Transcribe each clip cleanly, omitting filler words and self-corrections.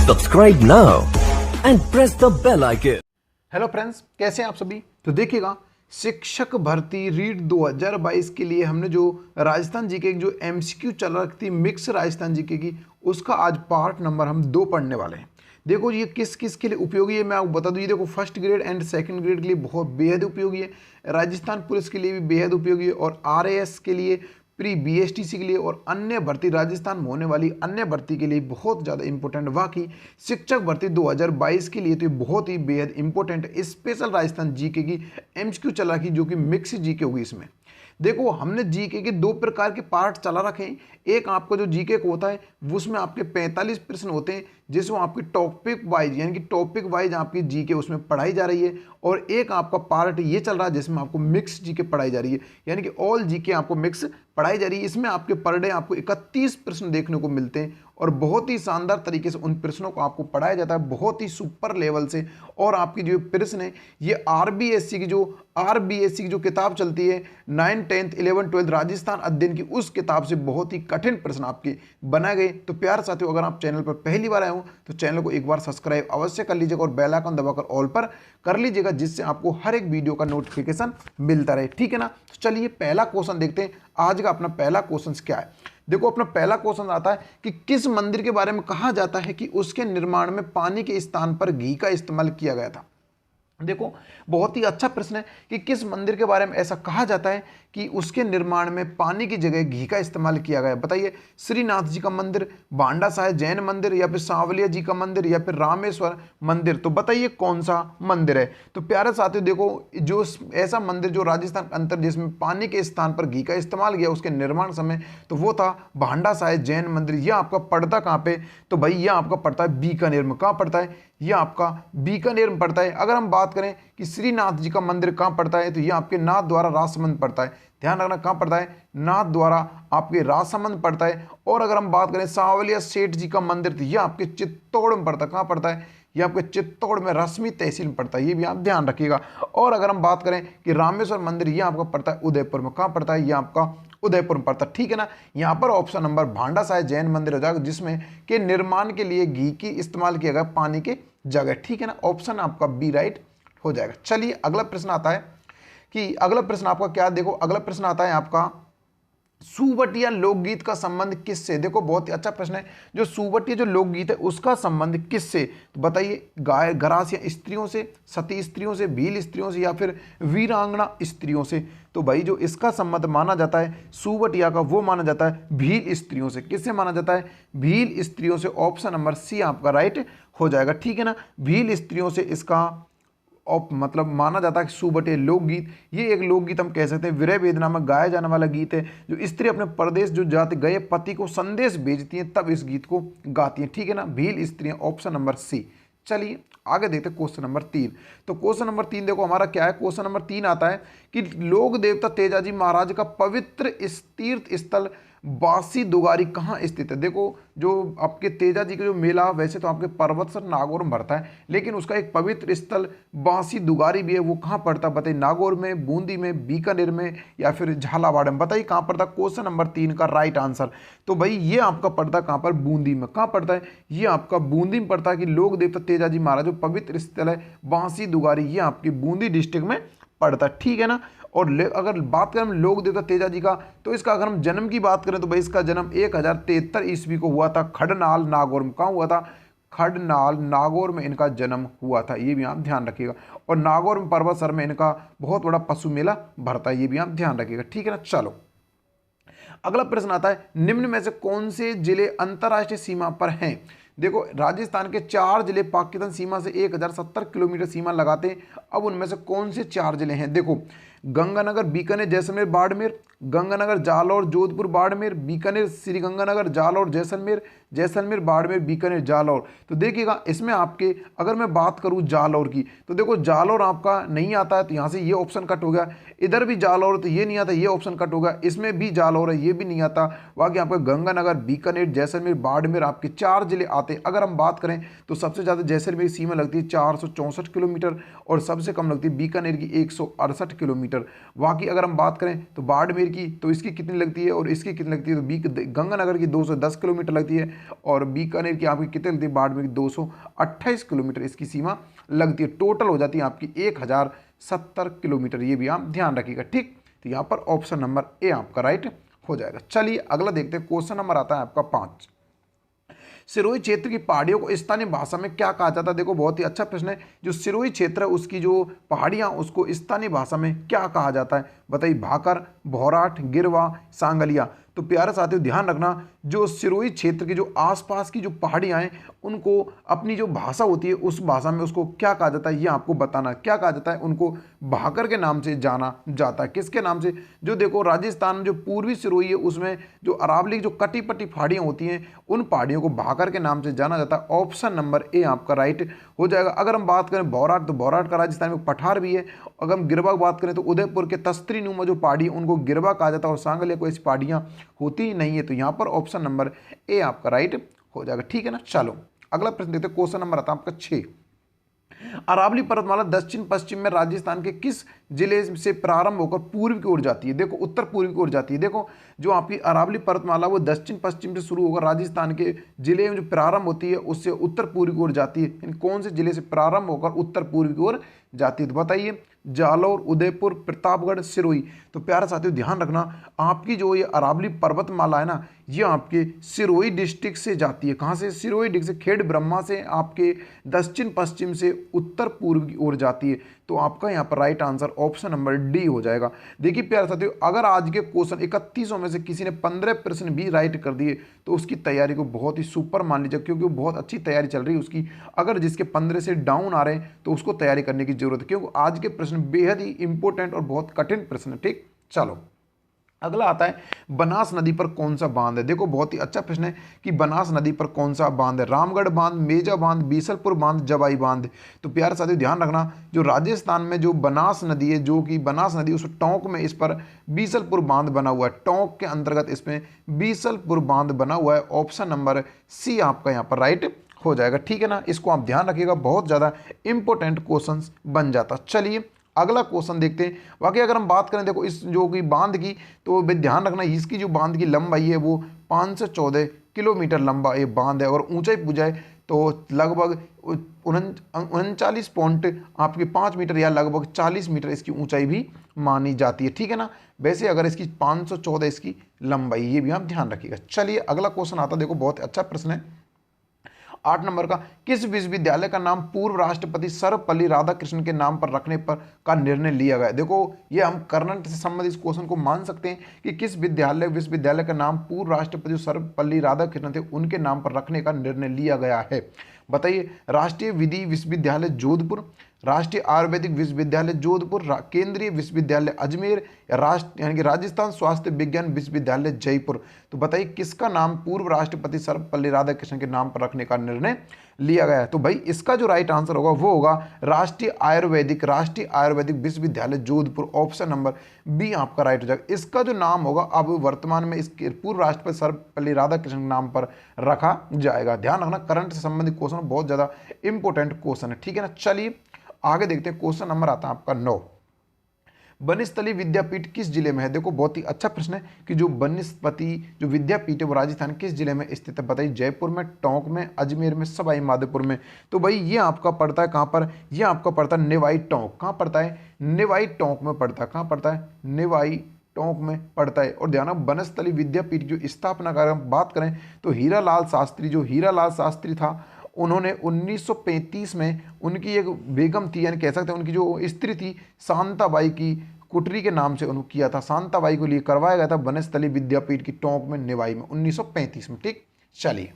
Subscribe now and press the bell icon. Hello friends, कैसे हैं आप सभी। तो देखिएगा, शिक्षक भर्ती रीट 2022 के लिए हमने जो राजस्थान जीके की जो एमसीक्यू चल रखी थी मिक्स राजस्थान जीके की, उसका आज पार्ट नंबर हम 2 पढ़ने वाले हैं। देखो ये किस किस के लिए उपयोगी है मैं आपको बता दूँ। ये देखो first grade and second grade के लिए बहुत बेहद उपयोगी है, राजस्थान पुलिस के लिए भी बेहद उपयोगी है, और आरएएस के लिए, प्री बीएसटीसी के लिए और अन्य भर्ती राजस्थान में होने वाली अन्य भर्ती के लिए बहुत ज़्यादा इंपॉर्टेंट। बाकी शिक्षक भर्ती 2022 के लिए तो ये बहुत ही बेहद इंपॉर्टेंट स्पेशल राजस्थान जीके की एमसीक्यू चला रखी, जो कि मिक्स जीके होगी। इसमें देखो हमने जीके के 2 प्रकार के पार्ट चला रखे हैं। एक आपका जो जीके को होता है उसमें आपके 45 प्रश्न होते हैं, जिसमें आपकी टॉपिक वाइज यानी कि टॉपिक वाइज आपकी जीके उसमें पढ़ाई जा रही है, और एक आपका पार्ट ये चल रहा है जिसमें आपको मिक्स जीके पढ़ाई जा रही है, यानी कि ऑल जीके आपको मिक्स पढ़ाई जा रही है। इसमें आपके पर डे आपको 31 प्रश्न देखने को मिलते हैं, और बहुत ही शानदार तरीके से उन प्रश्नों को आपको पढ़ाया जाता है, बहुत ही सुपर लेवल से। और आपकी जो प्रश्न है ये आरबीएससी की जो किताब चलती है 9th 10th 11th 12th Rajasthan अध्ययन की, उस किताब से बहुत ही कठिन प्रश्न आपके बनाए गए। तो प्यार साथियों, अगर आप चैनल पर पहली बार आए हो तो चैनल को एक बार सब्सक्राइब अवश्य कर लीजिएगा और बेल आइकन दबाकर ऑल पर कर लीजिएगा, जिससे आपको हर एक वीडियो का नोटिफिकेशन मिलता रहे, ठीक है ना। तो चलिए पहला क्वेश्चन देखते हैं। आज का अपना पहला क्वेश्चन क्या है। देखो अपना पहला क्वेश्चन आता है कि किस मंदिर के बारे में कहा जाता है कि उसके निर्माण में पानी के स्थान पर घी का इस्तेमाल किया गया था। देखो बहुत ही अच्छा प्रश्न है कि किस मंदिर के बारे में ऐसा कहा जाता है कि उसके निर्माण में पानी की जगह घी का इस्तेमाल किया गया। बताइए, श्रीनाथ जी का मंदिर, भांडा साहिब जैन मंदिर, या फिर सांवलिया जी का मंदिर, या फिर रामेश्वर मंदिर। तो बताइए कौन सा मंदिर है। तो प्यारे साथियों देखो, जो ऐसा मंदिर जो राजस्थान के अंतर जिसमें पानी के स्थान पर घी का इस्तेमाल किया उसके निर्माण समय, तो वो था भांडा साहिब जैन मंदिर। यह आपका पड़ता कहाँ पे, तो भाई यह आपका पड़ता है बीकानेर में। कहाँ पड़ता है, यह आपका बीकानेर में पड़ता है। अगर हम बात करें कि श्रीनाथ जी का मंदिर कहाँ पड़ता है, तो यह आपके नाथ द्वारा राजसमंद पड़ता है। ध्यान रखना कहाँ पड़ता है, नाथ द्वारा आपके राजसमंद पड़ता है। और अगर हम बात करें सांवलिया सेठ जी का मंदिर, तो यह आपके चित्तौड़ में पड़ता है। कहाँ पड़ता है, यह आपके चित्तौड़ में रश्मि तहसील में पड़ता है, ये भी आप ध्यान रखिएगा। और अगर हम बात करें कि रामेश्वर मंदिर, यह आपका पड़ता है उदयपुर में। कहाँ पड़ता है, यह आपका उदयपुर में पड़ता है, ठीक है ना। यहाँ पर ऑप्शन नंबर भांडा साहिब जैन मंदिर हो जाएगा, जिसमें के निर्माण के लिए घी की इस्तेमाल किया गया पानी के जगह, ठीक है ना। ऑप्शन आपका बी राइट हो जाएगा। चलिए अगला प्रश्न आता है कि अगला प्रश्न आपका क्या, देखो अगला प्रश्न आता है आपका सुवटिया लोकगीत का संबंध किससे। देखो बहुत ही अच्छा प्रश्न है। जो सुवटिया जो लोकगीत है उसका संबंध किससे, तो बताइए गाय घरासिया स्त्रियों से, सती स्त्रियों से, भील स्त्रियों से, या फिर वीरांगना स्त्रियों से। तो भाई जो इसका संबंध माना जाता है सुवटिया का, वो माना जाता है भील स्त्रियों से। किससे माना जाता है, भील स्त्रियों से। ऑप्शन नंबर सी आपका राइट हो जाएगा, ठीक है ना। भील स्त्रियों से इसका मतलब माना जाता है कि सुवटिया लोकगीत, ये एक लोकगीत हम कह सकते हैं, विरह वेदना में गाया जाने वाला गीत है। जो स्त्री अपने प्रदेश जो जाते गए पति को संदेश भेजती हैं तब इस गीत को गाती हैं, ठीक है ना। भील स्त्रियां, ऑप्शन नंबर सी। चलिए आगे देखते हैं क्वेश्चन नंबर 3। तो क्वेश्चन नंबर 3 देखो हमारा क्या है। क्वेश्चन नंबर 3 आता है कि लोक देवता तेजाजी महाराज का पवित्र तीर्थ स्थल बासी दुगारी कहाँ स्थित है। देखो जो आपके तेजा जी का जो मेला वैसे तो आपके पर्वतसर नागौर में भरता है, लेकिन उसका एक पवित्र स्थल बासी दुगारी भी है, वो कहाँ पड़ता है बताइए। नागौर में, बूंदी में, बीकानेर में, या फिर झालावाड़ में। बताइए कहाँ पड़ता है। क्वेश्चन नंबर 3 का राइट आंसर, तो भाई ये आपका पड़ता है कहाँ पर, बूंदी में। कहाँ पड़ता है, ये आपका बूंदी में पड़ता है कि लोक देवता तेजाजी महाराज जो पवित्र स्थल है बासी दुगारी, ये आपकी बूंदी डिस्ट्रिक्ट में पड़ता है, ठीक है ना। और अगर बात करें हम लोक देवता तेजा जी का, तो इसका अगर हम जन्म की बात करें तो भाई इसका जन्म 1073 ईस्वी को हुआ था, खडनाल नागौर में। कहाँ हुआ था, खडनाल नागौर में इनका जन्म हुआ था, ये भी आप ध्यान रखिएगा। और नागौर में पर्वतसर में इनका बहुत बड़ा पशु मेला भरता है, ये भी आप ध्यान रखिएगा, ठीक है ना। चलो अगला प्रश्न आता है, निम्न में से कौन से जिले अंतर्राष्ट्रीय सीमा पर हैं। देखो राजस्थान के 4 जिले पाकिस्तान सीमा से 1070 किलोमीटर सीमा लगाते हैं। अब उनमें से कौन से 4 जिले हैं, देखो गंगानगर, बीकानेर, जैसलमेर, बाड़मेर, गंगानगर, जालौर, जोधपुर, बाड़मेर, बीकानेर, श्रीगंगानगर, जालौर, जैसलमेर, जैसलमेर, बाड़मेर, बीकानेर, जालौर। तो देखिएगा इसमें आपके अगर मैं बात करूं जालौर की, तो देखो जालौर आपका नहीं आता है, तो यहाँ से ये ऑप्शन कट हो गया। इधर भी जालौर, तो ये नहीं आता, ये ऑप्शन कट हो गया। इसमें भी जालौर है, ये भी नहीं आता। बाकी आपका गंगानगर, बीकानेर, जैसलमेर, बाड़मेर आपके 4 जिले आते आते हैं। अगर हम बात करें तो सबसे ज़्यादा जैसलमेर की सीमा लगती है 464 किलोमीटर और सबसे कम लगती है बीकानेर की 168 किलोमीटर। बाकी अगर हम बात करें तो बाड़मेर की, तो इसकी कितनी लगती है और इसकी कितनी लगती है, तो गंगानगर की 210 किलोमीटर लगती है और बीकानेर की आपकी कितनी लगती है, बाड़मेर की 228 किलोमीटर इसकी सीमा लगती है। टोटल हो जाती है आपकी 1070 किलोमीटर, ये भी आप ध्यान रखिएगा। ठीक, तो यहाँ पर ऑप्शन नंबर ए आपका राइट हो जाएगा। चलिए अगला देखते हैं, क्वेश्चन नंबर आता है आपका 5। सिरोही क्षेत्र की पहाड़ियों को स्थानीय भाषा में क्या कहा जाता है? देखो बहुत ही अच्छा प्रश्न है। जो सिरोही क्षेत्र है उसकी जो पहाड़ियाँ उसको स्थानीय भाषा में क्या कहा जाता है? बताइए, भाकर, भौराट, गिरवा, सांगलिया। तो प्यारे साथियों ध्यान रखना, जो सिरोही क्षेत्र के जो आसपास की जो पहाड़ियाँ हैं उनको अपनी जो भाषा होती है उस भाषा में उसको क्या कहा जाता है, ये आपको बताना। क्या कहा जाता है? उनको भाकर के नाम से जाना जाता है। किसके नाम से? जो देखो राजस्थान में जो पूर्वी सिरोही है उसमें जो अरावली की जो कटी पटी पहाड़ियाँ होती हैं उन पहाड़ियों को भाकर के नाम से जाना जाता है। ऑप्शन नंबर ए आपका राइट हो जाएगा। अगर हम बात करें भौराट, तो भौराट का राजस्थान में पठार भी है। अगर हम गिरवा की बात करें तो उदयपुर के तस्त्री नुमा जो पहाड़ी है उनको गिरवा कहा जाता है और सांगलिया को ऐसी पहाड़ियाँ होती ही नहीं है। तो यहाँ पर ऑप्शन नंबर ए आपका राइट हो जाएगा। ठीक है ना। चलो अगला प्रश्न देखते हैं, क्वेश्चन नंबर आता है आपका 6। अरावली पर्वतमाला दक्षिण पश्चिम में राजस्थान के किस जिले से प्रारंभ होकर पूर्व की ओर जाती है? देखो उत्तर पूर्व की ओर जाती है। देखो जो आपकी अरावली पर्वतमाला वो दक्षिण पश्चिम से शुरू होकर राजस्थान के जिले में जो प्रारंभ होती है उससे उत्तर पूर्व की ओर जाती है। इन कौन से जिले से प्रारंभ होकर उत्तर पूर्व की ओर जाती है? तो बताइए, जालौर, उदयपुर, प्रतापगढ़, सिरोही। तो प्यारे साथियों ध्यान रखना, आपकी जो ये अरावली पर्वतमाला है ना ये आपके सिरोही डिस्ट्रिक्ट से जाती है। कहाँ से? सिरोही डिस्ट्रिक्ट से, खेड़ ब्रह्मा से आपके दक्षिण पश्चिम से उत्तर पूर्व की ओर जाती है। तो आपका यहाँ पर right answer option number D हो जाएगा। देखिए प्यारे साथियों, अगर आज के क्वेश्चन 31 में से किसी ने 15 प्रश्न भी राइट कर दिए तो उसकी तैयारी को बहुत ही सुपर मान लीजिए, क्योंकि वो बहुत अच्छी तैयारी चल रही है उसकी। अगर जिसके 15 से डाउन आ रहे हैं तो उसको तैयारी करने की जरूरत है, क्योंकि आज के प्रश्न बेहद ही इंपॉर्टेंट और बहुत कठिन प्रश्न है। ठीक, चलो अगला आता है, बनास नदी पर कौन सा बांध है? देखो बहुत ही अच्छा प्रश्न है कि बनास नदी पर कौन सा बांध है? रामगढ़ बांध, मेजा बांध, बीसलपुर बांध, जवाई बांध। तो प्यारे साथियों ध्यान रखना, जो राजस्थान में जो बनास नदी है, जो कि बनास नदी उस टोंक में इस पर बीसलपुर बांध बना हुआ है। टोंक के अंतर्गत इसमें बीसलपुर बांध बना हुआ है। ऑप्शन नंबर सी आपका यहाँ पर राइट हो जाएगा। ठीक है ना, इसको आप ध्यान रखिएगा, बहुत ज़्यादा इंपॉर्टेंट क्वेश्चन बन जाता। चलिए अगला क्वेश्चन देखते हैं। बाकी अगर हम बात करें देखो इस जो कि बांध की, तो ध्यान रखना इसकी जो बांध की लंबाई है वो 514 किलोमीटर लंबा ये बांध है और ऊंचाई पूछा है तो लगभग 39.5 मीटर या लगभग 40 मीटर इसकी ऊंचाई भी मानी जाती है। ठीक है ना। वैसे अगर इसकी 514 इसकी लंबाई, ये भी आप ध्यान रखिएगा। चलिए अगला क्वेश्चन आता है, देखो बहुत अच्छा प्रश्न है 8 नंबर का। किस विश्वविद्यालय का नाम पूर्व राष्ट्रपति सर्वपल्ली राधाकृष्णन के नाम पर रखने पर का निर्णय लिया गया? देखो ये हम करंट से संबंधित इस क्वेश्चन को मान सकते हैं कि किस विश्वविद्यालय का नाम पूर्व राष्ट्रपति सर्वपल्ली राधाकृष्णन थे उनके नाम पर रखने का निर्णय लिया गया है। बताइए, राष्ट्रीय विधि विश्वविद्यालय जोधपुर, राष्ट्रीय आयुर्वेदिक विश्वविद्यालय जोधपुर, केंद्रीय विश्वविद्यालय अजमेर, यानी कि राजस्थान स्वास्थ्य विज्ञान विश्वविद्यालय जयपुर। तो बताइए किसका नाम पूर्व राष्ट्रपति सर्वपल्ली राधाकृष्णन के नाम पर रखने का निर्णय लिया गया है? तो भाई इसका जो राइट आंसर होगा वो होगा राष्ट्रीय आयुर्वेदिक विश्वविद्यालय जोधपुर। ऑप्शन नंबर बी आपका राइट हो जाएगा। इसका जो नाम होगा अब वर्तमान में इसके पूर्व राष्ट्रपति सर्वपल्ली राधाकृष्णन के नाम पर रखा जाएगा। ध्यान रखना, करंट से संबंधित क्वेश्चन बहुत ज्यादा इंपॉर्टेंट क्वेश्चन है। ठीक है ना। चलिए आगे देखते हैं, क्वेश्चन नंबर आता है आपका 9। बनस्थली विद्यापीठ किस जिले में है? देखो बहुत ही अच्छा प्रश्न है कि जो बनस्पति जो विद्यापीठ है वो राजस्थान किस जिले में स्थित है? बताइए, जयपुर में, टोंक में, अजमेर में, सवाई माधोपुर में। तो भाई ये आपका पड़ता है कहाँ पर? ये आपका पड़ता है नेवाई टोंक। कहाँ पड़ता है? नेवाई टोंक में पड़ता है। कहाँ पड़ता है? नेवाई टोंक में पड़ता है। और ध्यान, बनस्थली विद्यापीठ जो स्थापना का हम बात करें तो हीरालाल शास्त्री था, उन्होंने 1935 में उनकी एक बेगम थी, यानी कह सकते हैं उनकी जो स्त्री थी शांताबाई की कुटरी के नाम से उन्होंने किया था। शांताबाई को लिए करवाया गया था बनस्थली विद्यापीठ की टोंक में, नेवाई में 1935 में। ठीक, चलिए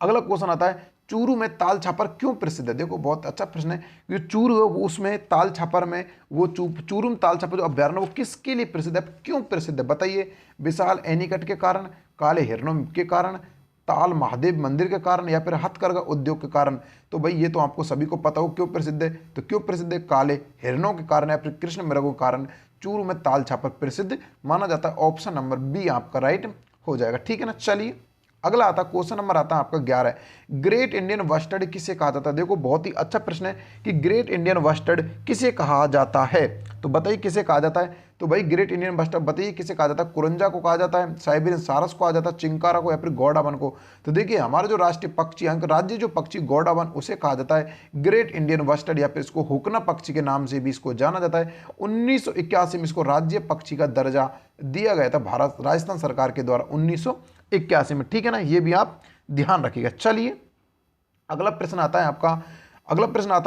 अगला क्वेश्चन आता है, चूरू में ताल छापर क्यों प्रसिद्ध है? देखो बहुत अच्छा प्रश्न है। जो चूरू है उसमें ताल छापर में वो चूरू में ताल छापर जो अभ्यारण्य वो किसके लिए प्रसिद्ध है, क्यों प्रसिद्ध है? बताइए, विशाल एनीकट के कारण, काले हिरणों के कारण, ताल महादेव मंदिर के कारण, या फिर हथकरघा उद्योग के कारण? तो भाई ये तो आपको सभी को पता हो क्यों प्रसिद्ध है। तो क्यों प्रसिद्ध है? काले हिरणों के कारण या फिर कृष्ण मृगों के कारण चूरू में ताल छापर प्रसिद्ध माना जाता है। ऑप्शन नंबर बी आपका राइट हो जाएगा। ठीक है ना। चलिए अगला आता क्वेश्चन नंबर आता है आपका 11, ग्रेट इंडियन बस्टर्ड किसे कहा जाता है। देखो बहुत ही अच्छा प्रश्न है कि ग्रेट इंडियन बस्टर्ड किसे कहा जाता है, तो बताइए किसे कहा जाता है। तो भाई ग्रेट इंडियन बस्टर्ड बताइए किसे कहा जाता है, कुरंजा को कहा जाता है, साइबेरियन सारस को कहा जाता है, चिंकारा को, या फिर गौडावन को। तो देखिए हमारा जो राष्ट्रीय पक्षी राज्य जो पक्षी गौडावन उसे कहा जाता है ग्रेट इंडियन बस्टर्ड, या फिर इसको हुकना पक्षी के नाम से भी इसको जाना जाता है। 1981 में इसको राज्य पक्षी का दर्जा दिया गया था भारत राजस्थान सरकार के द्वारा 1981 में, ठीक है ना, ये भी आप ध्यान रखिएगा। चलिए अगला प्रश्न आता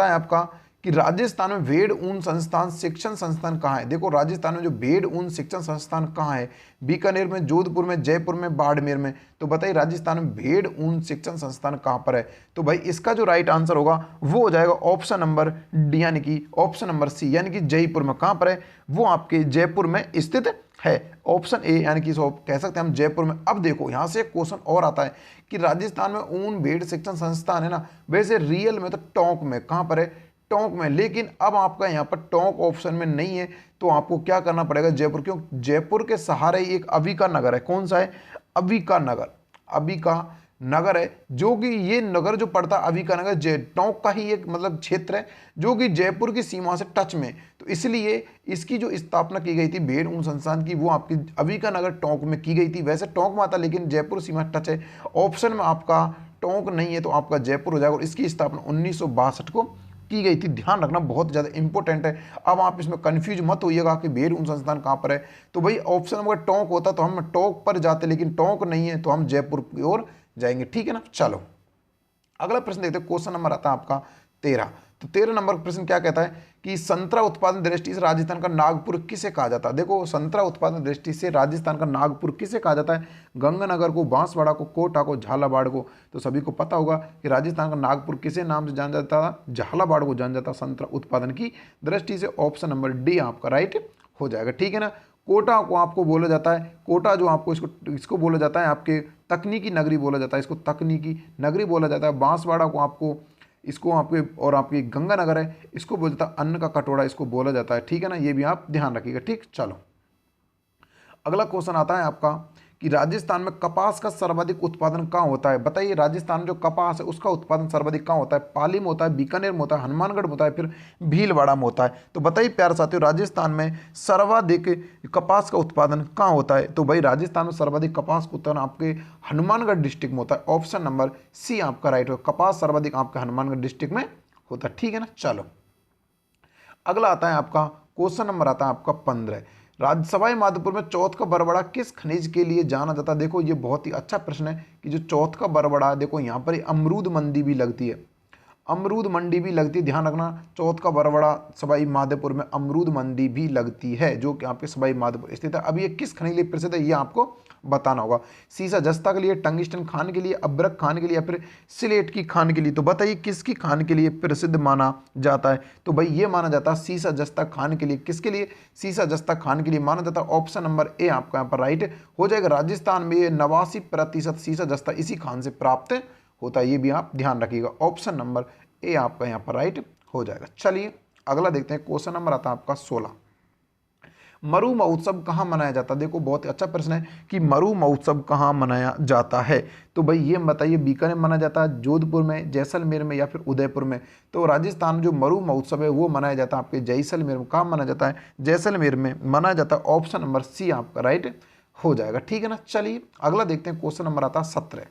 है आपका कि राजस्थान में भेड़ ऊन संस्थान शिक्षण संस्थान कहाँ है। देखो राजस्थान में जो भेड़ ऊन शिक्षण संस्थान कहाँ है, बीकानेर में, जोधपुर में, जयपुर में, बाड़मेर में। तो बताइए राजस्थान में भेड़ ऊन शिक्षण संस्थान कहाँ पर है। तो भाई इसका जो राइट आंसर होगा वो हो जाएगा ऑप्शन नंबर डी यानी कि ऑप्शन नंबर सी यानी कि जयपुर में। कहाँ पर है वो, आपके जयपुर में स्थित है। ऑप्शन ए यानी कि कह सकते हैं हम जयपुर में। अब देखो यहाँ से एक क्वेश्चन और आता है कि राजस्थान में ऊन भेड़ शिक्षण संस्थान है ना, वैसे रियल में तो टोंक में। कहाँ पर है, टोंक में। लेकिन अब आपका यहाँ पर टोंक ऑप्शन में नहीं है, तो आपको क्या करना पड़ेगा, जयपुर। क्यों, जयपुर के सहारे ही एक अविका नगर है। कौन सा है, अविका नगर। अविका नगर है जो कि ये नगर जो पड़ता है अविका नगर टोंक का ही एक मतलब क्षेत्र है जो कि जयपुर की सीमा से टच में। तो इसलिए इसकी जो स्थापना की गई थी भेड़ ऊन संस्थान की वो आपकी अविका नगर टोंक में की गई थी। वैसे टोंक में आता लेकिन जयपुर सीमा टच है। ऑप्शन में आपका टोंक नहीं है तो आपका जयपुर हो जाएगा। और इसकी स्थापना 1962 को की गई थी। ध्यान रखना बहुत ज़्यादा इंपॉर्टेंट है। अब आप इसमें कंफ्यूज मत होइएगा कि भेड़ ऊन संस्थान कहाँ पर है। तो भाई ऑप्शन अगर टोंक होता तो हम टोंक पर जाते, लेकिन टोंक नहीं है तो हम जयपुर की ओर जाएंगे, ठीक है ना। चलो अगला प्रश्न देखते हैं। क्वेश्चन नंबर आता है आपका 13। तो 13 नंबर प्रश्न क्या कहता है कि संतरा उत्पादन दृष्टि से राजस्थान का नागपुर किसे कहा जाता है। देखो संतरा उत्पादन दृष्टि से राजस्थान का नागपुर किसे कहा जाता है, गंगानगर को, बांसवाड़ा को, कोटा को, झालावाड़ को। तो सभी को पता होगा कि राजस्थान का नागपुर किसे नाम से जाना जाता था, झालावाड़ को जाना जाता संतरा उत्पादन की दृष्टि से। ऑप्शन नंबर डी आपका राइट हो जाएगा, ठीक है ना। कोटा को आपको बोला जाता है, कोटा जो आपको इसको बोला जाता है आपके तकनीकी नगरी बोला जाता है, इसको तकनीकी नगरी बोला जाता है। बांसवाड़ा को आपको इसको आपके और आपकी गंगानगर है इसको बोला जाता है अन्न का कटोरा, इसको बोला जाता है, ठीक है ना। ये भी आप ध्यान रखिएगा, ठीक। चलो अगला क्वेश्चन आता है आपका कि राजस्थान में कपास का सर्वाधिक उत्पादन कहाँ होता है। बताइए राजस्थान में जो कपास है उसका उत्पादन सर्वाधिक कहाँ होता है, पाली में होता है, बीकानेर में होता है, हनुमानगढ़ में होता है, फिर भीलवाड़ा में होता है। तो बताइए प्यारे साथियों राजस्थान में सर्वाधिक कपास का उत्पादन कहाँ होता है। तो भाई राजस्थान में सर्वाधिक कपास का उत्पादन आपके हनुमानगढ़ डिस्ट्रिक्ट में होता है। ऑप्शन नंबर सी आपका राइट हो, कपास सर्वाधिक आपके हनुमानगढ़ डिस्ट्रिक्ट में होता है, ठीक है ना। चलो अगला आता है आपका क्वेश्चन नंबर आता है आपका 15। सवाई माधोपुर में चौथ का बरबड़ा किस खनिज के लिए जाना जाता है। देखो ये बहुत ही अच्छा प्रश्न है कि जो चौथ का बरबड़ा, देखो यहाँ पर अमरूद मंडी भी लगती है, अमरूद मंडी भी लगती है। ध्यान रखना चौथ का बरबड़ा सवाई माधोपुर में अमरूद मंडी भी लगती है जो कि यहाँ पे सवाई माधोपुर स्थित है। अब ये किस खनिज के लिए प्रसिद्ध है ये आपको बताना होगा। सीसा जस्ता के लिए, टंगिस्टन खान के लिए, अब्रक खान के लिए, या फिर सिलेट की खान के लिए। तो बताइए किसकी खान के लिए प्रसिद्ध माना जाता है। तो भाई ये माना जाता है सीसा जस्ता खान के लिए। किसके लिए, सीसा जस्ता खान के लिए माना जाता है। ऑप्शन नंबर ए आपका यहाँ पर राइट हो जाएगा। राजस्थान में 89% सीसा जस्ता इसी खान से प्राप्त होता है, ये भी आप ध्यान रखिएगा। ऑप्शन नंबर ए आपका यहाँ पर राइट हो जाएगा। चलिए अगला देखते हैं। क्वेश्चन नंबर आता है आपका 16। मरु महोत्सव कहाँ मनाया जाता है। देखो बहुत ही अच्छा प्रश्न है कि मरु महोत्सव कहाँ मनाया जाता है। तो भाई ये बताइए बीकानेर में मनाया जाता है, जोधपुर में, जैसलमेर में, या फिर उदयपुर में। तो राजस्थान में जो मरु महोत्सव है वो मनाया जाता है आपके जैसलमेर में। कहाँ मनाया जाता है, जैसलमेर में मनाया जाता है। ऑप्शन नंबर सी आपका राइट हो जाएगा, ठीक है ना। चलिए अगला देखते हैं। क्वेश्चन नंबर आता है 17।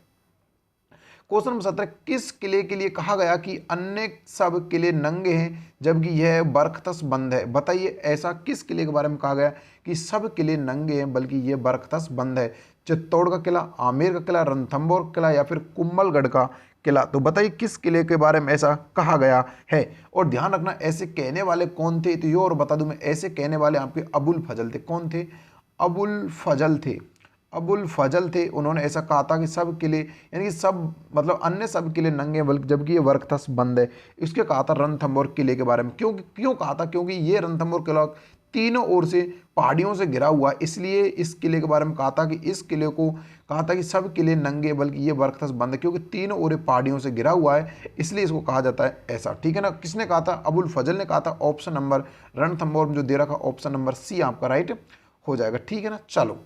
क्वेश्चन नंबर 17 किस किले के लिए कहा गया कि अन्य सब किले नंगे हैं जबकि यह बरखतस बंद है। बताइए ऐसा किस किले के बारे में कहा गया कि सब किले नंगे हैं बल्कि ये बरखतस बंद है। चित्तौड़ का किला, आमेर का किला, रणथंभौर किला, या फिर कुंभलगढ़ का किला। तो बताइए किस किले के बारे में ऐसा कहा गया है। और ध्यान रखना ऐसे कहने वाले कौन थे, तो ये और बता दूं मैं, ऐसे कहने वाले आपके अबुल फजल थे। कौन थे, अबुल फजल थे। अबुल फजल थे, उन्होंने ऐसा कहा था कि सब किले यानी कि सब मतलब अन्य सब किले नंगे बल्कि जबकि ये बरखतस बंद है। इसके कहा था रणथंभौर किले के बारे में। क्यों कहा था, क्योंकि ये रणथंभौर किला तीनों ओर से पहाड़ियों से घिरा हुआ है, इसलिए इस किले के बारे में कहा था कि इस किले को कहा था कि सब किले नंगे बल्कि ये बरखतस बंद है, क्योंकि तीनों ओर पहाड़ियों से घिरा हुआ है इसलिए इसको कहा जाता है ऐसा, ठीक है ना। किसने कहा था, अबुल फजल ने कहा था। ऑप्शन नंबर रणथंभौर में जो दे रखा ऑप्शन नंबर सी आपका राइट हो जाएगा, ठीक है ना। चलो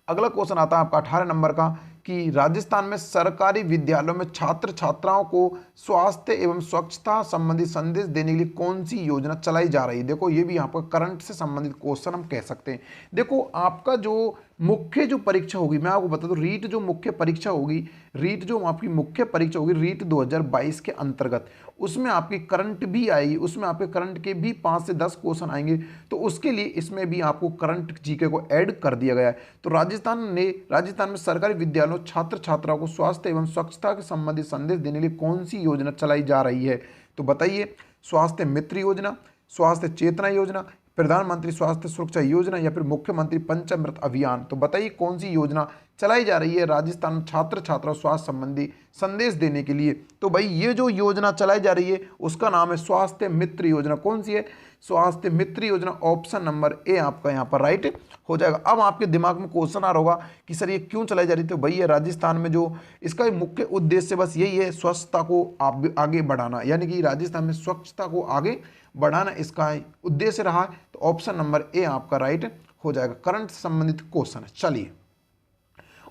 अगला क्वेश्चन आता है आपका 18 नंबर का कि राजस्थान में सरकारी विद्यालयों में छात्र छात्राओं को स्वास्थ्य एवं स्वच्छता संबंधी संदेश देने के लिए कौन सी योजना चलाई जा रही है। देखो ये भी यहाँ पर करंट से संबंधित क्वेश्चन हम कह सकते हैं। देखो आपका जो मुख्य जो परीक्षा होगी, मैं आपको बता दूं, रीट जो मुख्य परीक्षा होगी, रीट जो आपकी मुख्य परीक्षा होगी रीट 2022 के अंतर्गत, उसमें आपकी करंट भी आएगी, उसमें आपके करंट के भी 5 से 10 क्वेश्चन आएंगे। तो उसके लिए इसमें भी आपको करंट जीके को ऐड कर दिया गया है। तो राजस्थान में सरकारी विद्यालयों छात्र छात्राओं को स्वास्थ्य एवं स्वच्छता के संबंधित संदेश देने के लिए कौन सी योजना चलाई जा रही है। तो बताइए, स्वास्थ्य मित्र योजना, स्वास्थ्य चेतना योजना, प्रधानमंत्री स्वास्थ्य सुरक्षा योजना या फिर मुख्यमंत्री पंचामृत अभियान। तो बताइए कौन सी योजना चलाई जा रही है राजस्थान में छात्र छात्राओं स्वास्थ्य संबंधी संदेश देने के लिए। तो भाई ये जो योजना चलाई जा रही है उसका नाम है स्वास्थ्य मित्र योजना। कौन सी है? स्वास्थ्य मित्र योजना। ऑप्शन नंबर ए आपका यहाँ पर राइट हो जाएगा। अब आपके दिमाग में क्वेश्चन आ रहा होगा कि सर ये क्यों चलाई जा रही थी। तो भाई ये राजस्थान में जो इसका मुख्य उद्देश्य बस यही है, स्वच्छता को आगे बढ़ाना, यानी कि राजस्थान में स्वच्छता को आगे बढ़ाना इसका उद्देश्य रहा है। तो ऑप्शन नंबर ए आपका राइट हो जाएगा। करंट से संबंधित क्वेश्चन है। चलिए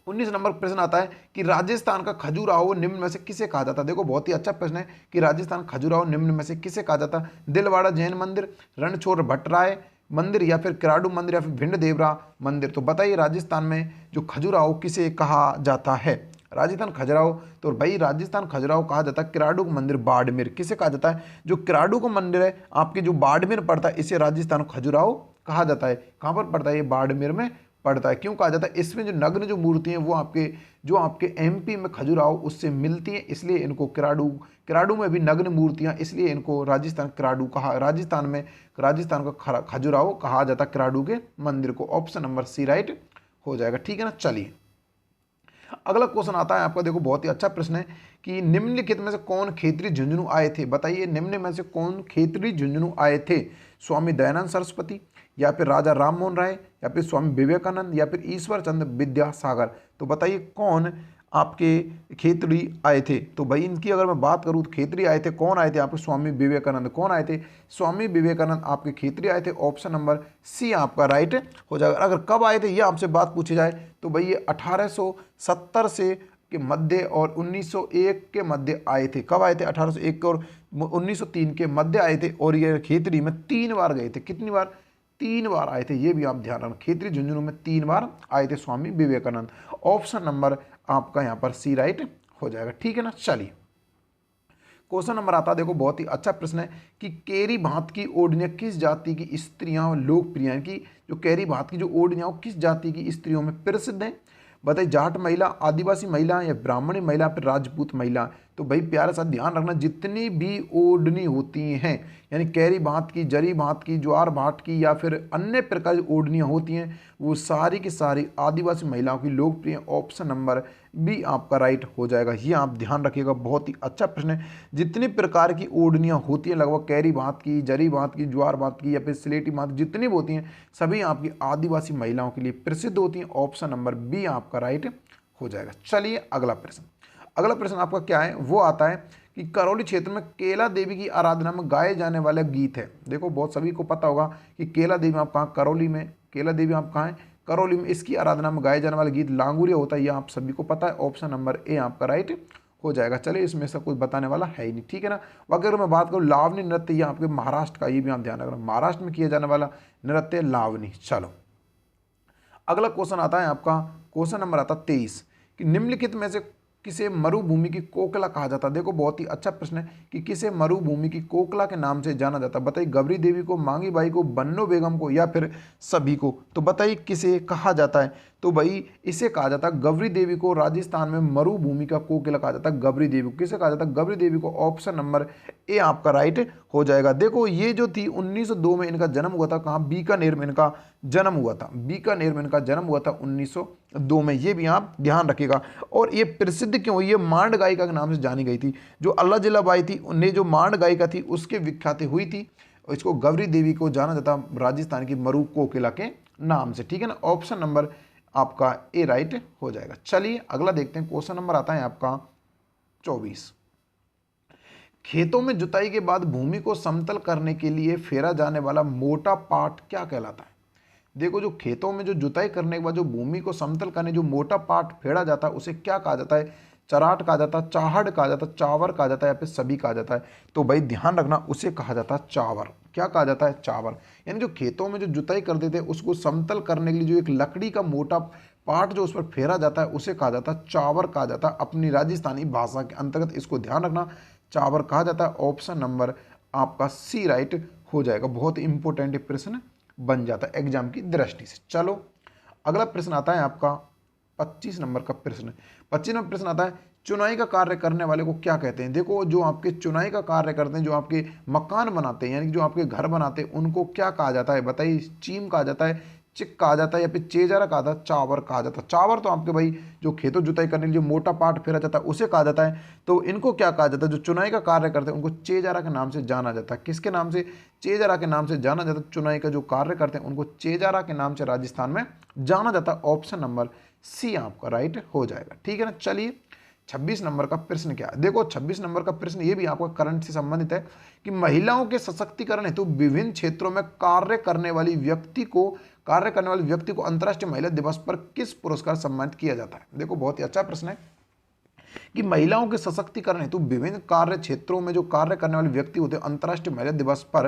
19 नंबर प्रश्न आता है कि राजस्थान का खजुराहो निम्न में से किसे कहा जाता है। देखो बहुत ही अच्छा प्रश्न है कि राजस्थान खजुराहो निम्न में से किसे कहा जाता है। दिलवाड़ा जैन मंदिर, रणछोड़ भट्टराय मंदिर या फिर किराडू मंदिर या फिर भिंड देवरा मंदिर। तो बताइए राजस्थान में जो खजुराहो किसे कहा जाता है। राजस्थान खजुराहो, तो भाई राजस्थान खजुराहो कहा जाता है किराडू मंदिर बाड़मेर। किसे कहा जाता है? जो किराडू का मंदिर है आपके जो बाड़मेर पड़ता है इसे राजस्थान खजुराहो कहा जाता है। कहाँ पर पड़ता है? ये बाड़मेर में पड़ता है। क्यों कहा जाता है? इसमें जो नग्न जो मूर्ति हैं वो आपके एमपी में खजुराहो उससे मिलती हैं, इसलिए इनको किराडू में भी नग्न मूर्तियां, इसलिए इनको राजस्थान किराडू कहा। राजस्थान का खजुराहो कहा जाता है किराडू के मंदिर को। ऑप्शन नंबर सी राइट हो जाएगा। ठीक है ना। चलिए अगला क्वेश्चन आता है आपका। देखो बहुत ही अच्छा प्रश्न है कि निम्नलिखित में से कौन खेतरी झुंझुनू आए थे। बताइए निम्न में से कौन खेतरी झुंझुनू आए थे। स्वामी दयानंद सरस्वती या फिर राजा राम मोहन राय या फिर स्वामी विवेकानंद या फिर ईश्वर चंद्र विद्यासागर। तो बताइए कौन आपके खेतरी आए थे। तो भाई इनकी अगर मैं बात करूँ तो खेतरी आए थे, कौन आए थे आपके? स्वामी विवेकानंद। कौन आए थे? स्वामी विवेकानंद आपके खेतरी आए थे। ऑप्शन नंबर सी आपका राइट हो जाएगा। अगर कब आए थे ये आपसे बात पूछी जाए तो भाई ये 1870 से के मध्य और 1901 के मध्य आए थे। कब आए थे? 1801 और 1903 के मध्य आए थे। और ये खेतरी में 3 बार गए थे। कितनी बार? 3 बार आए थे। ये भी आप ध्यान रखना, खेतरी झुंझुनू में 3 बार आए थे स्वामी विवेकानंद। ऑप्शन नंबर आपका यहाँ पर सी राइट हो जाएगा। ठीक है ना। चलिए क्वेश्चन नंबर आता है। देखो बहुत ही अच्छा प्रश्न है कि केरी भात की ओढ़नियाँ किस जाति की स्त्रियां लोकप्रिय हैं। कि जो केरी भात की जो ओढ़नियाँ किस जाति की स्त्रियों में प्रसिद्ध हैं। बताइए जाट महिला, आदिवासी महिला या ब्राह्मणी महिला फिर राजपूत महिला। तो भाई प्यारे साथ ध्यान रखना, जितनी भी ओढ़नी होती हैं यानी कैरी भात की, जरी भात की, ज्वार भात की या फिर अन्य प्रकार की ओढ़नियाँ होती हैं वो सारी की सारी आदिवासी महिलाओं की लोकप्रिय। ऑप्शन नंबर बी आपका राइट हो जाएगा। ये आप ध्यान रखिएगा, बहुत ही अच्छा प्रश्न है। जितनी प्रकार की ओढ़नियाँ होती हैं लगभग कैरी भात की, जरी भात की, ज्वार भात की या फिर स्लेटी भात जितनी भी होती हैं सभी आपकी आदिवासी महिलाओं के लिए प्रसिद्ध होती हैं। ऑप्शन नंबर बी आपका राइट हो जाएगा। चलिए अगला प्रश्न आपका क्या है वो आता है कि करौली क्षेत्र में केला देवी की आराधना में गाए जाने वाला गीत है। देखो बहुत सभी को पता होगा कि केला देवी आप कहाँ, करौली में। केला देवी आप कहाँ है? करौली में। इसकी आराधना में गाए जाने वाला गीत लांगुरिया होता है, ये आप सभी को पता है। ऑप्शन नंबर ए आपका राइट हो जाएगा। चलिए इसमें से कुछ बताने वाला है ही नहीं, ठीक है ना। अगर मैं बात करूँ लावनी नृत्य, ये आपके महाराष्ट्र का, ये भी आप ध्यान रखना, महाराष्ट्र में किया जाने वाला नृत्य लावनी। चलो अगला क्वेश्चन आता है आपका, क्वेश्चन नंबर आता 23 कि निम्नलिखित में से किसे मरुभूमि की कोकिला कहा जाता है। देखो बहुत ही अच्छा प्रश्न है कि किसे मरुभूमि की कोकिला के नाम से जाना जाता है। बताइए गबरी देवी को, मांगी बाई को, बन्नो बेगम को या फिर सभी को। तो बताइए किसे कहा जाता है। तो भाई इसे कहा जाता है गबरी देवी को। राजस्थान में मरुभूमि का कोकिला कहा जाता है गबरी देवी को। किसे कहा जाता है? गबरी देवी को। ऑप्शन नंबर ए आपका राइट हो जाएगा। देखो ये जो थी 1902 में इनका जन्म हुआ था। कहाँ? बीकानेर में इनका जन्म हुआ था। बीकानेर में इनका जन्म हुआ था 1902 में। ये भी आप ध्यान रखिएगा। और ये प्रसिद्ध क्यों? ये मांड गायिका के नाम से जानी गई थी। जो अल्लाह जिला बाई थी उन्हें जो मांड गायिका थी उसके विख्यात हुई थी। इसको गबरी देवी को जाना जाता राजस्थान की मरु कोकिला के नाम से, ठीक है ना। ऑप्शन नंबर आपका ए राइट हो जाएगा। चलिए अगला देखते हैं। क्वेश्चन नंबर आता है आपका 24। खेतों में जुताई के बाद भूमि को समतल करने के लिए फेरा जाने वाला मोटा पाट क्या कहलाता है। देखो जो खेतों में जो जुताई करने के बाद जो भूमि को समतल करने जो मोटा पार्ट फेड़ा जाता है उसे क्या कहा जाता है? चराट कहा जाता है, चाहड़ कहा जाता है, चावर कहा जाता है या फिर सभी कहा जाता है। तो भाई ध्यान रखना, उसे कहा जाता है चावर। क्या कहा जाता है? चावर। यानी जो खेतों में जो जुताई करते थे उसको समतल करने के लिए जो एक लकड़ी का मोटा पार्ट जो उस पर फेरा जाता है उसे कहा जाता है चावर कहा जाता है अपनी राजस्थानी भाषा के अंतर्गत। इसको ध्यान रखना, चावर कहा जाता है। ऑप्शन नंबर आपका सी राइट हो जाएगा। बहुत इंपॉर्टेंट प्रश्न बन जाता है एग्जाम की दृष्टि से। चलो अगला प्रश्न आता है आपका 25 नंबर का प्रश्न। 25 नंबर प्रश्न आता है, चुनाई का कार्य करने वाले को क्या कहते हैं? देखो जो आपके चुनाई का कार्य करते हैं, जो आपके मकान बनाते हैं यानी कि जो आपके घर बनाते हैं, उनको क्या कहा जाता है बताइए? चीम कहा जाता है, चिक कहा जाता है या फिर चेजारा कहा जाता है, चावर कहा जाता है? चावर तो आपके भाई जो खेतों जुताई करने के लिए जो मोटा पार्ट फेरा जाता है उसे कहा जाता है। तो इनको क्या कहा जाता है? जो चुनाई का कार्य करते हैं उनको चेजारा के नाम से जाना जाता है। किसके नाम से? चेजारा के नाम से जाना जाता है। चुनाई का जो कार्य करते हैं उनको चेजारा के नाम से राजस्थान में जाना जाता है। ऑप्शन नंबर सी आपका राइट हो जाएगा। ठीक है ना। चलिए 26 नंबर का प्रश्न क्या है? देखो 26 नंबर का प्रश्न ये भी आपका करंट से संबंधित है कि महिलाओं के सशक्तिकरण हेतु विभिन्न क्षेत्रों में कार्य करने वाले व्यक्ति को अंतर्राष्ट्रीय महिला दिवस पर किस पुरस्कार सम्मानित किया जाता है? देखो बहुत ही अच्छा प्रश्न है कि महिलाओं के सशक्तिकरण हेतु विभिन्न कार्य क्षेत्रों में जो कार्य करने वाले व्यक्ति होते हैं अंतर्राष्ट्रीय महिला दिवस पर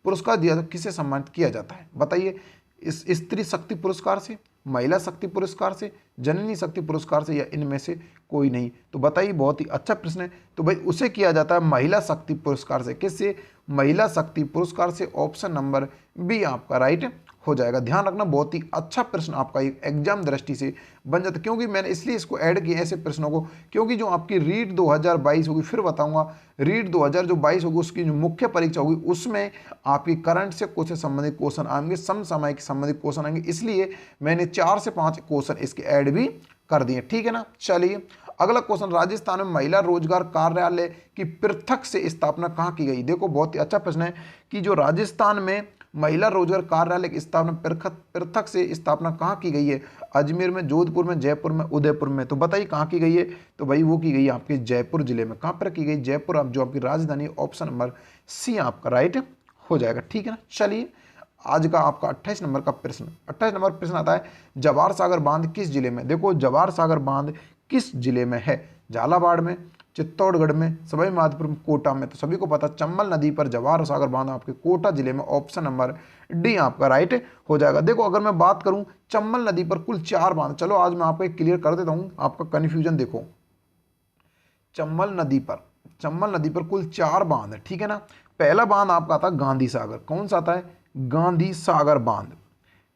पुरस्कार दिया जाता है। किसे सम्मानित किया जाता है बताइए? इस स्त्री शक्ति पुरस्कार से, महिला शक्ति पुरस्कार से, जननी शक्ति पुरस्कार से, या इनमें से कोई नहीं? तो बताइए, बहुत ही अच्छा प्रश्न है। तो भाई उसे किया जाता है महिला शक्ति पुरस्कार से। किससे? महिला शक्ति पुरस्कार से। ऑप्शन नंबर बी आपका राइट हो जाएगा। ध्यान रखना, बहुत ही अच्छा प्रश्न आपका एक एग्जाम दृष्टि से बन जाता है, क्योंकि मैंने इसलिए इसको ऐड किया ऐसे प्रश्नों को, क्योंकि जो आपकी रीट 2022 होगी, फिर बताऊंगा रीट 2022 होगी, उसकी जो मुख्य परीक्षा होगी उसमें आपकी करंट से कुछ संबंधित क्वेश्चन आएंगे, समसामयिक संबंधित क्वेश्चन आएंगे, इसलिए मैंने 4 से 5 क्वेश्चन इसके ऐड भी कर दिए। ठीक है ना। चलिए अगला क्वेश्चन, राजस्थान में महिला रोजगार कार्यालय की पृथक से स्थापना कहाँ की गई? देखो बहुत ही अच्छा प्रश्न है कि जो राजस्थान में महिला रोजगार कार्यालय की स्थापना पृथक से स्थापना कहाँ की गई है? अजमेर में, जोधपुर में, जयपुर में, उदयपुर में? तो बताइए कहाँ की गई है? तो भाई वो की गई है आपके जयपुर जिले में। कहाँ पर की गई? जयपुर, आप जो आपकी राजधानी। ऑप्शन नंबर सी आपका राइट हो जाएगा। ठीक है ना। चलिए आज का आपका 28 नंबर का प्रश्न। 28 नंबर प्रश्न आता है, जवाहर सागर बांध किस जिले में? देखो जवाहर सागर बांध किस जिले में है? झालावाड़ में, चित्तौड़गढ़ में, सवाई माधोपुर में, कोटा में? तो सभी को पता चंबल नदी पर जवाहर सागर बांध आपके कोटा जिले में। ऑप्शन नंबर डी आपका राइट हो जाएगा। देखो अगर मैं बात करूं चंबल नदी पर कुल 4 बांध, चलो आज मैं आपको एक क्लियर कर देता हूं आपका कन्फ्यूजन। देखो चंबल नदी पर कुल 4 बांध है। ठीक है ना। पहला बांध आपका आता है गांधी सागर। कौन सा आता है? गांधी सागर बांध।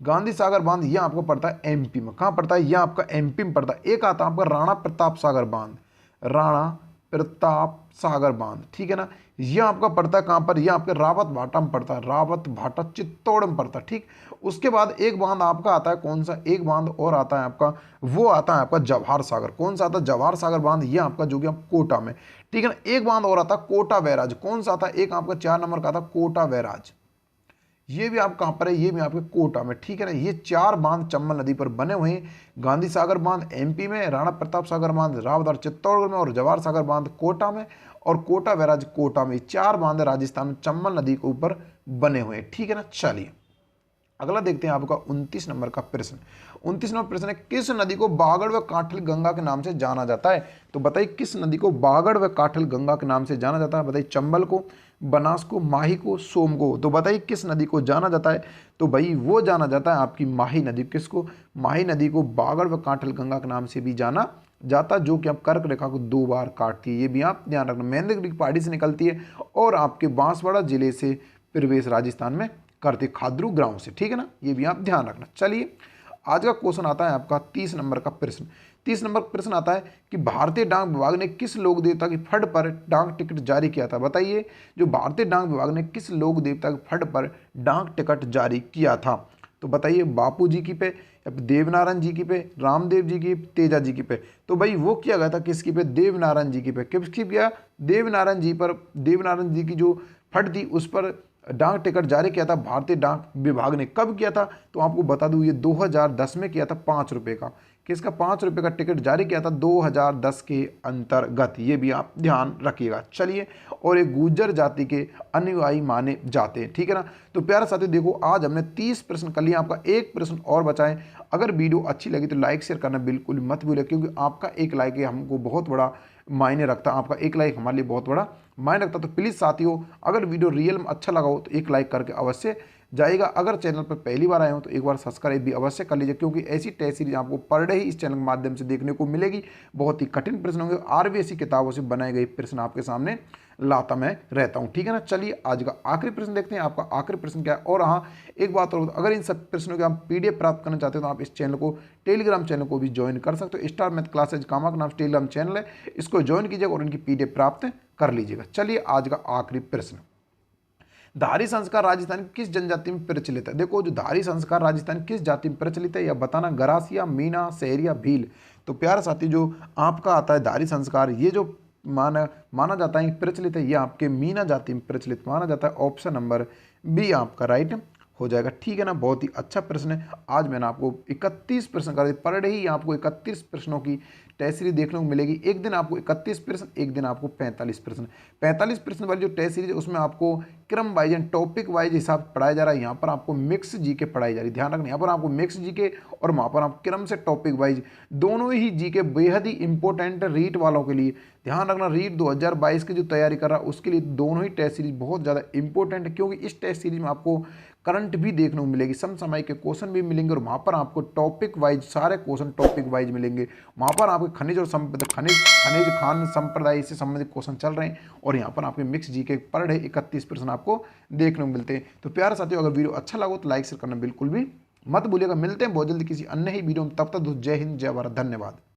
गांधी सागर बांध यह आपको पड़ता है एमपी में। कहाँ पड़ता है? यह आपका एमपी में पड़ता है। एक आता है आपका राणा प्रताप सागर बांध, राणा प्रताप सागर बांध। ठीक है ना। यह आपका पड़ता है कहाँ पर? यह आपके रावत भाटा में पड़ता है, रावत भाटा चित्तौड़ में पड़ता है। ठीक। उसके बाद एक बांध आपका आता है, कौन सा? एक बांध और आता है आपका, वो आता है आपका जवाहर सागर। कौन सा आता है? जवाहर सागर बांध। यह आपका जो कि कोटा में। ठीक है ना। एक बांध और आता है कोटा बैराज। कौन सा आता है? एक आपका 4 नंबर का आता है कोटा बैराज। ये भी आप कहाँ पर है? ये भी आपके कोटा में। ठीक है ना। ये 4 बांध चंबल नदी पर बने हुए हैं। गांधी सागर बांध एमपी में, राणा प्रताप सागर बांध रावत और चित्तौड़गढ़ में, और जवाहर सागर बांध कोटा में, और कोटा बैराज कोटा में। 4 बांध राजस्थान में चंबल नदी के ऊपर बने हुए हैं। ठीक है ना। चलिए अगला देखते हैं आपका 29 नंबर का प्रश्न। 29 नंबर प्रश्न है, किस नदी को बागड़ व काठल गंगा के नाम से जाना जाता है? तो बताइए किस नदी को बागड़ व काठल गंगा के नाम से जाना जाता है? बताइए चंबल को, बनास को, माही को, सोम को? तो बताइए किस नदी को जाना जाता है? तो भाई वो जाना जाता है आपकी माही नदी। किसको? माही नदी को बागड़ व काठल गंगा के नाम से भी जाना जाता, जो कि आप कर्क रेखा को 2 बार काटती है। ये भी आप ध्यान रखना। महेंद्रगढ़ की पहाड़ी से निकलती है और आपके बांसवाड़ा जिले से प्रवेश राजस्थान में करते, खाद्रू ग्राउंड से। ठीक है ना। ये भी आप ध्यान रखना। चलिए आज का क्वेश्चन आता है आपका 30 नंबर का प्रश्न। 30 नंबर प्रश्न आता है कि भारतीय डाक विभाग ने किस लोक देवता की फंड पर डाक टिकट जारी किया था? बताइए जो भारतीय डाक विभाग ने किस लोक देवता के फंड पर डाक टिकट जारी किया था? तो बताइए बापू जी की पे, या देवनारायण जी की पे, रामदेव जी की, तेजा जी की पे? तो भाई वो किया गया था किसकी पे? देवनारायण जी की पे। किसकी किया? देवनारायण जी पर। देवनारायण जी की जो फंड थी उस पर डाक टिकट जारी किया था भारतीय डाक विभाग ने। कब किया था? तो आपको बता दूं ये 2010 में किया था, 5 रुपए का। किसका 5 रुपये का टिकट जारी किया था 2010 के अंतर्गत, ये भी आप ध्यान रखिएगा। चलिए, और एक गुर्जर जाति के अनुयायी माने जाते हैं, ठीक है ना। तो प्यारे साथियों देखो, आज हमने 30 प्रश्न कर लिया, आपका एक प्रश्न और बचा है। अगर वीडियो अच्छी लगी तो लाइक शेयर करना बिल्कुल मत भूलिए, क्योंकि आपका एक लाइक है हमको बहुत बड़ा मायने रखता है, आपका एक लाइक हमारे लिए बहुत बड़ा मायने रखता है। तो प्लीज़ साथियों, अगर वीडियो रियल में अच्छा लगा हो तो एक लाइक करके अवश्य जाएगा। अगर चैनल पर पहली बार आए हो तो एक बार सब्सक्राइब भी अवश्य कर लीजिए, क्योंकि ऐसी टेस्ट सीरीज आपको पर डे ही इस चैनल के माध्यम से देखने को मिलेगी। बहुत ही कठिन प्रश्न होंगे, आरबीएसई किताबों से बनाए गए प्रश्न आपके सामने लाता मैं रहता हूं, ठीक है ना। चलिए, आज का आखिरी प्रश्न देखते हैं, आपका आखिरी प्रश्न क्या है। और हाँ, एक बात और, अगर इन सब प्रश्नों के आप पीडीएफ प्राप्त करना चाहते हो तो आप इस चैनल को, टेलीग्राम चैनल को भी ज्वाइन कर सकते हो। स्टार मैथ क्लासेज कामा के नाम से टेलीग्राम चैनल है, इसको ज्वाइन कीजिएगा और इनकी पीडीएफ प्राप्त कर लीजिएगा। चलिए, आज का आखिरी प्रश्न, धारी संस्कार राजस्थान की किस जनजाति में प्रचलित है। देखो, जो धारी संस्कार राजस्थान किस जाति में प्रचलित है, यह बताना, गरासिया, मीना, सहरिया, भील। तो प्यारा साथी, जो आपका आता है धारी संस्कार, ये जो माना जाता है प्रचलित है, ये आपके मीना जाति में प्रचलित माना जाता है। ऑप्शन नंबर बी आपका राइट हो जाएगा, ठीक है ना। बहुत ही अच्छा प्रश्न है। आज मैंने आपको 31 प्रश्न कर दिए, पर डे ही आपको 31 प्रश्नों की टेस्ट सीरीज देखने को मिलेगी। एक दिन आपको 31 प्रश्न, एक दिन आपको 45 प्रश्न। 45 प्रश्न वाली जो टेस्ट सीरीज है उसमें आपको क्रम वाइज एंड टॉपिक वाइज हिसाब से पढ़ाया जा रहा है। यहाँ पर आपको मिक्स जीके पढ़ाई जा रही है, ध्यान रखना, यहाँ पर आपको मिक्स जीके और वहाँ पर आप क्रम से टॉपिक वाइज दोनों ही जीके बेहद ही इंपॉर्टेंट है रीट वालों के लिए। ध्यान रखना, रीट 2022 की जो तैयारी कर रहा है उसके लिए दोनों ही टेस्ट सीरीज बहुत ज़्यादा इंपॉर्टेंट है, क्योंकि इस टेस्ट सीरीज में आपको करंट भी देखने को मिलेगी, समसामयिक के क्वेश्चन भी मिलेंगे, और वहाँ पर आपको टॉपिक वाइज सारे क्वेश्चन टॉपिक वाइज मिलेंगे। वहाँ पर आपके खनिज और खनिज खान संप्रदाय से संबंधित क्वेश्चन चल रहे हैं, और यहाँ पर आपके मिक्स जीके पर डे 31 प्रश्न आपको देखने को मिलते हैं। तो प्यारे साथियों, अगर वीडियो अच्छा लगा तो लाइक शेयर करना बिल्कुल भी मत भूलिएगा। मिलते हैं बहुत जल्दी किसी अन्य ही वीडियो में, तब तक जय हिंद, जय भारत, धन्यवाद।